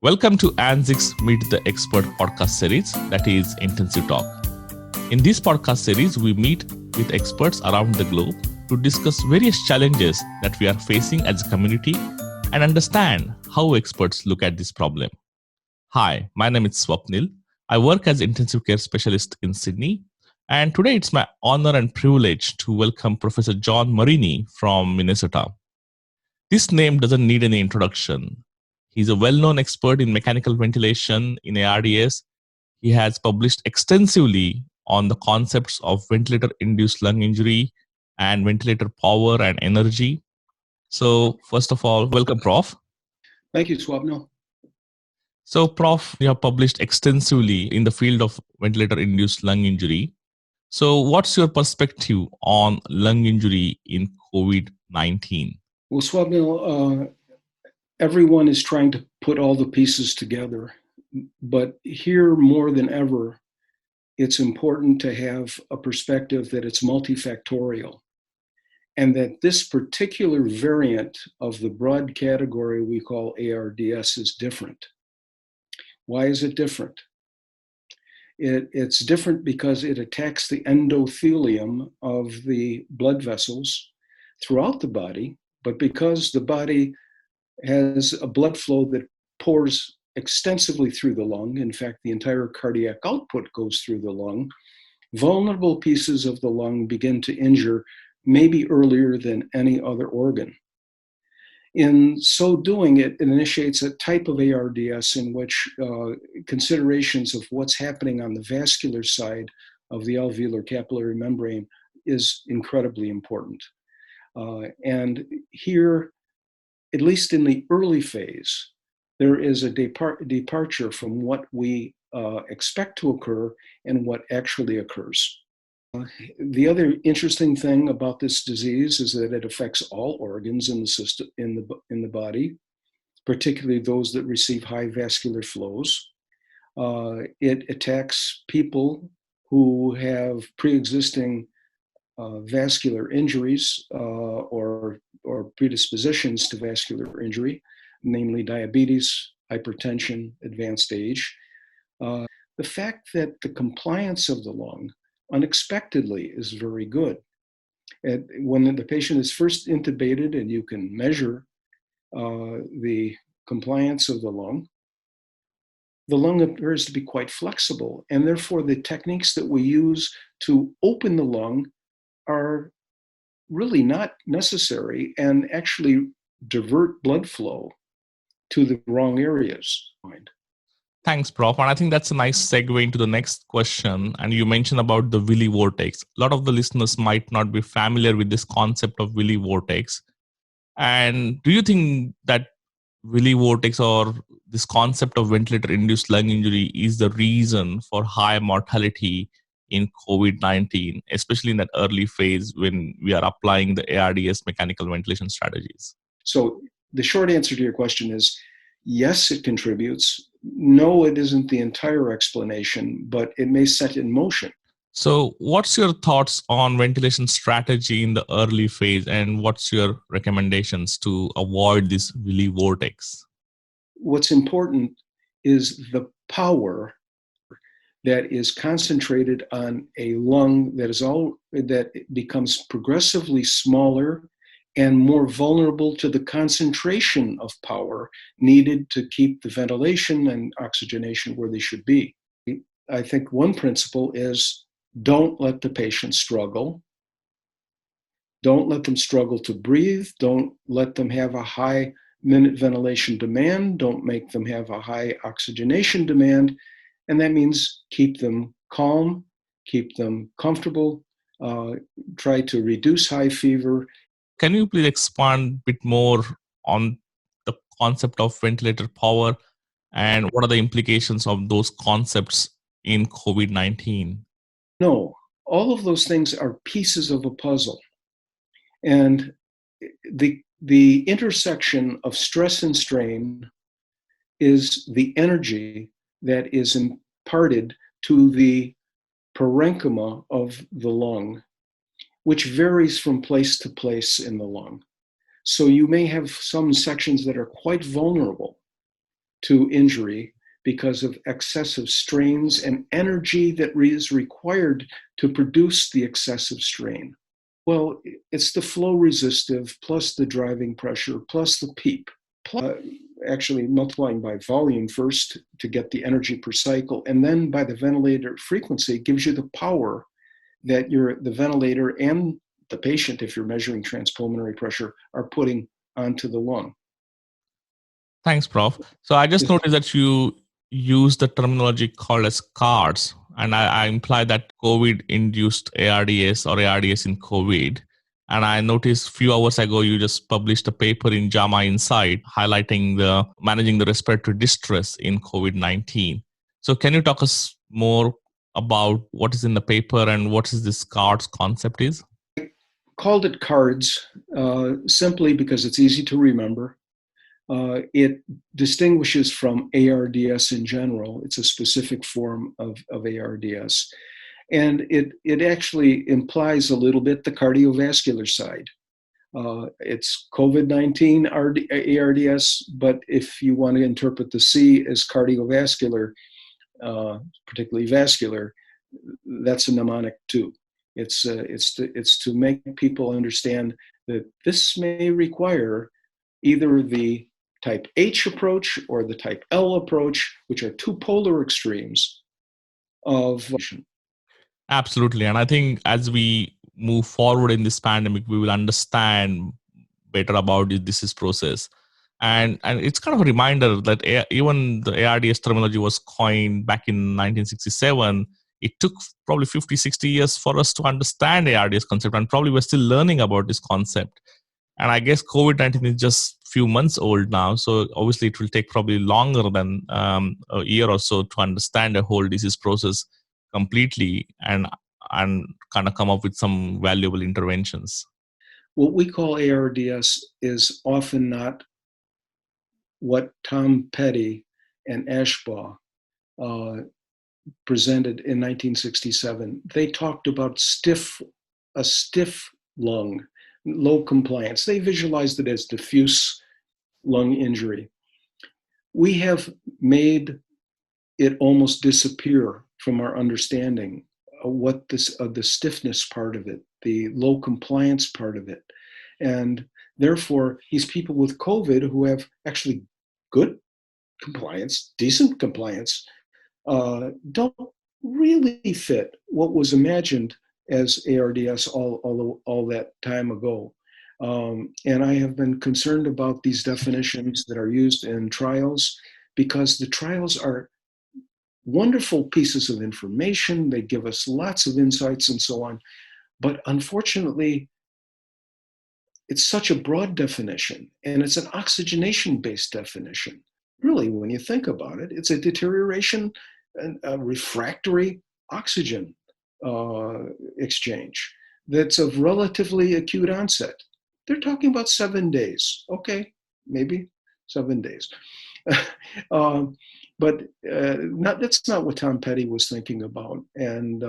Welcome to ANZIC's Meet the Expert podcast series, that is Intensive Talk. In this podcast series, we meet with experts around the globe to discuss various challenges that we are facing as a community and understand how experts look at this problem. Hi, my name is Swapnil. I work as intensive care specialist in Sydney, and today it's my honor and privilege to welcome Professor John Marini from Minnesota. This name doesn't need any introduction. He's a well-known expert in mechanical ventilation in ARDS. He has published extensively on the concepts of ventilator-induced lung injury and ventilator power and energy. So first of all, welcome, Prof. Thank you, Swapnil. So, Prof, you have published extensively in the field of ventilator-induced lung injury. So what's your perspective on lung injury in COVID-19? Well, Swapnil, everyone is trying to put all the pieces together, but here more than ever, it's important to have a perspective that it's multifactorial and that this particular variant of the broad category we call ARDS is different. Why is it different? It's different because it attacks the endothelium of the blood vessels throughout the body, but because the body has a blood flow that pours extensively through the lung, in fact, the entire cardiac output goes through the lung, vulnerable pieces of the lung begin to injure maybe earlier than any other organ. In so doing, it initiates a type of ARDS in which considerations of what's happening on the vascular side of the alveolar capillary membrane is incredibly important. And here, at least in the early phase, there is a departure from what we expect to occur and what actually occurs. The other interesting thing about this disease is that it affects all organs in the system, in the body, particularly those that receive high vascular flows. It attacks people who have pre-existing vascular injuries or predispositions to vascular injury, namely diabetes, hypertension, advanced age. The fact that the compliance of the lung unexpectedly is very good. When the patient is first intubated and you can measure the compliance of the lung appears to be quite flexible, and therefore the techniques that we use to open the lung are really not necessary and actually divert blood flow to the wrong areas. Thanks, Prof. And I think that's a nice segue into the next question. And you mentioned about the Willy vortex. A lot of the listeners might not be familiar with this concept of Willy vortex. And do you think that Willy vortex or this concept of ventilator-induced lung injury is the reason for high mortality in COVID-19, especially in that early phase when we are applying the ARDS mechanical ventilation strategies? So the short answer to your question is yes, it contributes. No, it isn't the entire explanation, but it may set in motion. So what's your thoughts on ventilation strategy in the early phase, and what's your recommendations to avoid this Willy vortex? What's important is the power that is concentrated on a lung that becomes progressively smaller and more vulnerable to the concentration of power needed to keep the ventilation and oxygenation where they should be. I think one principle is don't let the patient struggle. Don't let them struggle to breathe. Don't let them have a high minute ventilation demand. Don't make them have a high oxygenation demand. And that means keep them calm, keep them comfortable, try to reduce high fever. Can you please expand a bit more on the concept of ventilator power and what are the implications of those concepts in COVID-19? No, all of those things are pieces of a puzzle. And the intersection of stress and strain is the energy that is imparted to the parenchyma of the lung, which varies from place to place in the lung. So you may have some sections that are quite vulnerable to injury because of excessive strains and energy that is required to produce the excessive strain. Well, it's the flow resistive plus the driving pressure plus the PEEP, plus actually multiplying by volume first to get the energy per cycle, and then by the ventilator frequency gives you the power that the ventilator and the patient, if you're measuring transpulmonary pressure, are putting onto the lung. Thanks, Prof. So I just noticed that you use the terminology called as CARDS, and I imply that COVID-induced ARDS or ARDS in COVID. And I noticed a few hours ago, you just published a paper in JAMA Insight highlighting the managing the respiratory distress in COVID-19. So can you talk us more about what is in the paper and what is this CARDS concept is? I called it CARDS simply because it's easy to remember. It distinguishes from ARDS in general. It's a specific form of ARDS. And it actually implies a little bit the cardiovascular side. It's COVID-19 ARDS, but if you want to interpret the C as cardiovascular, particularly vascular, that's a mnemonic too. It's to make people understand that this may require either the type H approach or the type L approach, which are two polar extremes of. Absolutely. And I think as we move forward in this pandemic, we will understand better about the disease process. And it's kind of a reminder that even the ARDS terminology was coined back in 1967. It took probably 50, 60 years for us to understand ARDS concept, and probably we're still learning about this concept. And I guess COVID-19 is just a few months old now. So obviously it will take probably longer than a year or so to understand the whole disease process completely and kind of come up with some valuable interventions. What we call ARDS is often not what Tom Petty and Ashbaugh presented in 1967. They talked about a stiff lung, low compliance. They visualized it as diffuse lung injury. We have made it almost disappear from our understanding of what the stiffness part of it, the low compliance part of it. And therefore, these people with COVID who have actually good compliance, decent compliance, don't really fit what was imagined as ARDS all that time ago. And I have been concerned about these definitions that are used in trials because the trials are wonderful pieces of information. They give us lots of insights and so on. But unfortunately, it's such a broad definition, and it's an oxygenation-based definition. Really, when you think about it, it's a deterioration and a refractory oxygen exchange that's of relatively acute onset. They're talking about 7 days. Okay, maybe 7 days. But that's not what Tom Petty was thinking about. And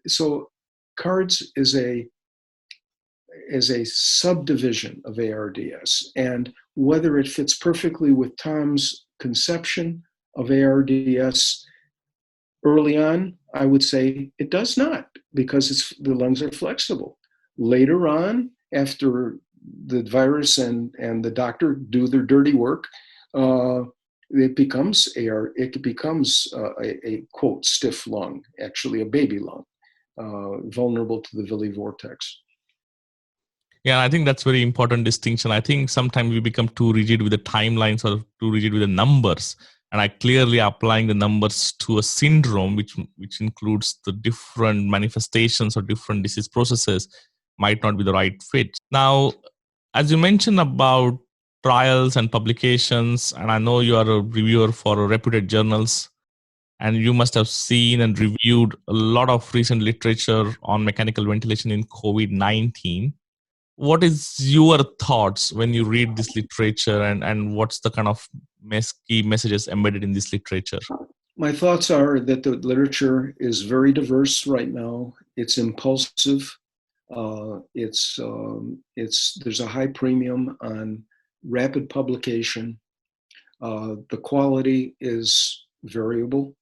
so CARDS is a subdivision of ARDS. And whether it fits perfectly with Tom's conception of ARDS early on, I would say it does not, because the lungs are flexible. Later on, after the virus and the doctor do their dirty work, it becomes a quote stiff lung, actually a baby lung, vulnerable to the villi vortex. Yeah, I think that's very important distinction. I think sometimes we become too rigid with the timelines or too rigid with the numbers. And I clearly applying the numbers to a syndrome, which includes the different manifestations or different disease processes, might not be the right fit. Now, as you mentioned about trials and publications, and I know you are a reviewer for reputed journals, and you must have seen and reviewed a lot of recent literature on mechanical ventilation in COVID-19. What is your thoughts when you read this literature, and what's the kind of key messages embedded in this literature? My thoughts are that the literature is very diverse right now. It's impulsive. There's a high premium on rapid publication. The quality is variable.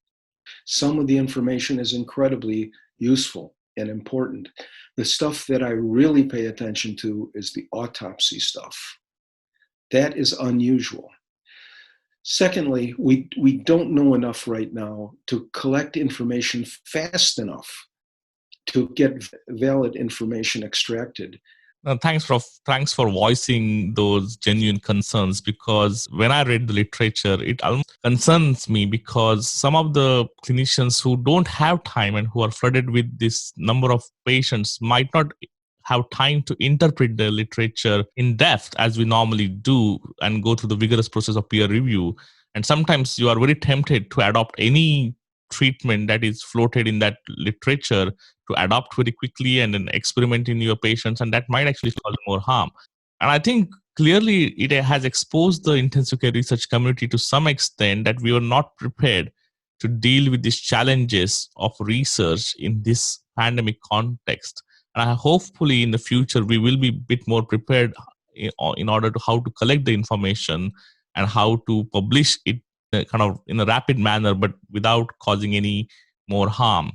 Some of the information is incredibly useful and important. The stuff that I really pay attention to is the autopsy stuff. That is unusual. Secondly, we don't know enough right now to collect information fast enough to get valid information extracted. Thanks for voicing those genuine concerns, because when I read the literature, it almost concerns me, because some of the clinicians who don't have time and who are flooded with this number of patients might not have time to interpret the literature in depth as we normally do and go through the vigorous process of peer review. And sometimes you are very tempted to adopt any treatment that is floated in that literature, to adopt very quickly and then experiment in your patients, and that might actually cause more harm. And I think clearly it has exposed the intensive care research community to some extent that we were not prepared to deal with these challenges of research in this pandemic context. And hopefully in the future we will be a bit more prepared in order to how to collect the information and how to publish it kind of in a rapid manner, but without causing any more harm.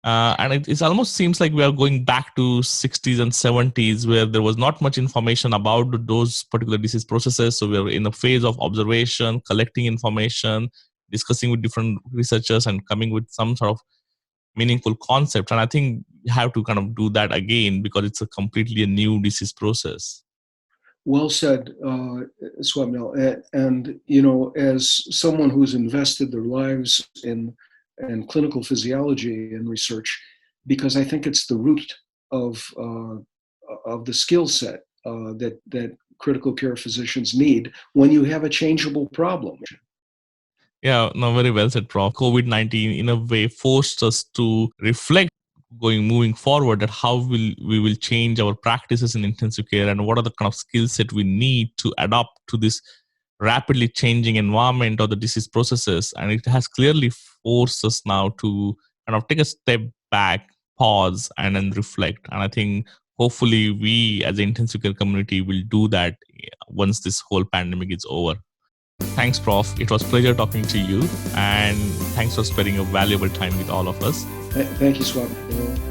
And it almost seems like we are going back to 60s and 70s, where there was not much information about those particular disease processes. So we are in a phase of observation, collecting information, discussing with different researchers, and coming with some sort of meaningful concept. And I think you have to kind of do that again, because it's a completely a new disease process. Well said, Swapnil. And, you know, as someone who's invested their lives in clinical physiology and research, because I think it's the root of the skill set that critical care physicians need when you have a changeable problem. Yeah, no, very well said, Prof. COVID-19 in a way forced us to reflect moving forward, that how we will change our practices in intensive care, and what are the kind of skill set we need to adapt to this rapidly changing environment of the disease processes. And it has clearly forced us now to kind of take a step back, pause, and then reflect. And I think hopefully we as the intensive care community will do that once this whole pandemic is over. Thanks, Prof. It was a pleasure talking to you, and thanks for spending a valuable time with all of us. Thank you, Swapnil.